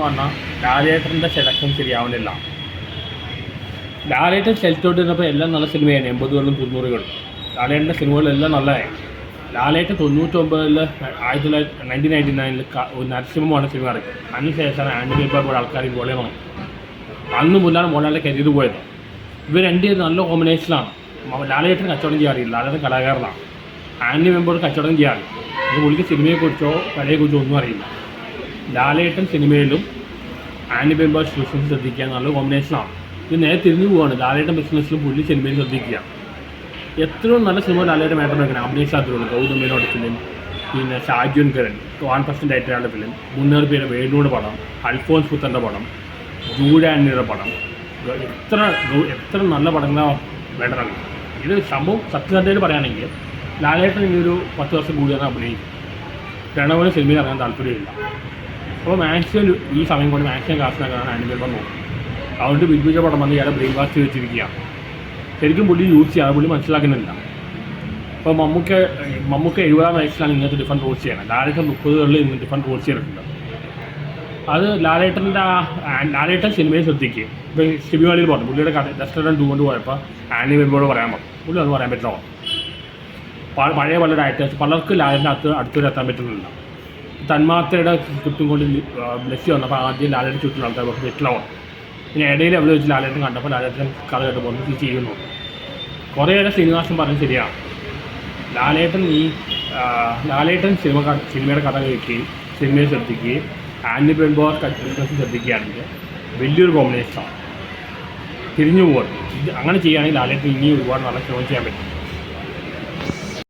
പറഞ്ഞാൽ ലാലേട്ടൻ്റെ സെലക്ഷൻ ശരിയാവുന്നില്ല. ലാലേട്ടൻ സെലക്ടോട്ട് ഇരുന്നപ്പോൾ എല്ലാം നല്ല സിനിമയാണ്, 80കളിലും 90കളിലും ലാലേട്ടൻ്റെ സിനിമകളെല്ലാം നല്ലതായി. ലാലേട്ടൻ 99 1999 നരസിംഹമാണ് സിനിമ ഇറക്കി. അതിനുശേഷമാണ് ആൻഡ്രി ബേബർ പോലെ ആൾക്കാർ ഇൻവോൾവ് വന്നു. അന്ന് മുതലാണ് മോഹൻലാലിൻ്റെ കരിയർ പോയത്. ഇവർ രണ്ടുപേരും നല്ല കോമ്പിനേഷനാണ്. ലാലേട്ടൻ കച്ചവടം ചെയ്യാറില്ല, ലാലേട്ടൻ കലാകാരനാണ്. ആൻഡ്രി ബേബർ കച്ചവടം ചെയ്യാറില്ല. അത് പുള്ളിക്ക് സിനിമയെക്കുറിച്ചോ കലയെക്കുറിച്ചോ ഒന്നും അറിയില്ല. ലാലേട്ടൻ സിനിമയിലും ആൻഡ്രി ബേബർ ബിസിനസ് ശ്രദ്ധിക്കുക, നല്ല കോമ്പിനേഷനാണ്. ഇത് നേരെ തിരിഞ്ഞു പോവുകയാണ്. ലാലേട്ടൻ ബിസിനസ്സിലും പുള്ളി സിനിമയിൽ ശ്രദ്ധിക്കുക. എത്രയോ നല്ല സിനിമ ലാലേട്ടൻ മേട്ടം വെക്കണം. അഭിനയിച്ചാത്തുള്ളൂ ഗൗതം മേനോട് ഫിലിം, പിന്നെ ഷാജുൻ കരൺ 1% ആയിട്ടുള്ള ഫിലിം, 300 പേര് വേണുവിടെ പടം, അൽഫോൻസ് പുത്തൻ്റെ പടം, ജൂഡ് ആൻ്റണിയുടെ പടം, എത്ര നല്ല പടങ്ങളാണ് വേണ്ടത്. ഇത് സംഭവം സത്യസന്ധതയിൽ പറയുകയാണെങ്കിൽ ലാലേട്ടൻ ഇനി ഒരു 10 വർഷം കൂടിയാണ് അഭിനയിക്കും. പ്രണവിന് സിനിമയിൽ ഇറങ്ങാൻ താല്പര്യമില്ല. അപ്പോൾ മാക്സിമം ഈ സമയം കൊണ്ട് മാക്സിമം കാശിനാക്കാനാണ് ആൻഡ്രി ബേബർ നോക്കും. അതുകൊണ്ട് ബിഗ് പടം വന്ന് ഇയാളെ ബ്രെയിൻ വാഷ് വെച്ചിരിക്കുകയാണ്. ശരിക്കും പുള്ളി യൂസ് ചെയ്യുക, പുള്ളി മനസ്സിലാക്കുന്നില്ല. അപ്പോൾ മമ്മൂക്ക 70 വയസ്സിലാണ് ഇങ്ങനത്തെ ഡിഫറെൻറ്റ് റോൾസ് ചെയ്യണം. ലാലേട്ടൻ 30കളിൽ ഇന്ന് ഡിഫറെൻറ്റ് റോൾസ് ചെയ്തിട്ടുണ്ട്. അത് ലാലേട്ടൻ സിനിമയെ ശ്രദ്ധിക്കുക. ഇപ്പോൾ ഷിബിവാളിയിൽ പറഞ്ഞു പുള്ളിയുടെ കഥ റെസ്റ്റോറൻറ്റ് കൊണ്ട് പോയപ്പോൾ ആൻഡ്രി ബേബറോട് പറയാൻ പറഞ്ഞു. പുള്ളി അത് പറയാൻ പറ്റില്ല. പഴയ പല ആക്ടേഴ്സ് പലർക്കും ലാലേട്ടൻ്റെ അടുത്തൊരു എത്താൻ പറ്റുന്നില്ല. തന്മാത്രയുടെ ചുറ്റും കൊണ്ട് ബ്ലസ്സി വന്നപ്പോൾ ആദ്യം ലാലേട്ടൻ ചുറ്റുള്ള ആൾക്കാർ കുറച്ച് വെറ്റിലാവും. പിന്നെ ഇടയിൽ എവിടെ വെച്ച് ലാലേട്ടൻ കണ്ടപ്പോൾ ലാലേട്ടൻ കഥ കേട്ട് പോകുന്നത് ഇത് ചെയ്യുന്നു. കുറേയേറെ ശ്രീനിവാസൻ പറഞ്ഞ് ശരിയാണ്. ലാലേട്ടൻ സിനിമയുടെ കഥ കേൾക്കുകയും സിനിമയെ ശ്രദ്ധിക്കുകയും ആൻഡ്രി ബേബർ ശ്രദ്ധിക്കുകയാണെങ്കിൽ വലിയൊരു കോമ്പിനേഷനാണ്. തിരിഞ്ഞു പോകുന്നത്. ഇത് അങ്ങനെ ചെയ്യുകയാണെങ്കിൽ ലാലേട്ടൻ ഇനിയും ഒരുപാട് നല്ല സിനിമ ചെയ്യാൻ പറ്റും.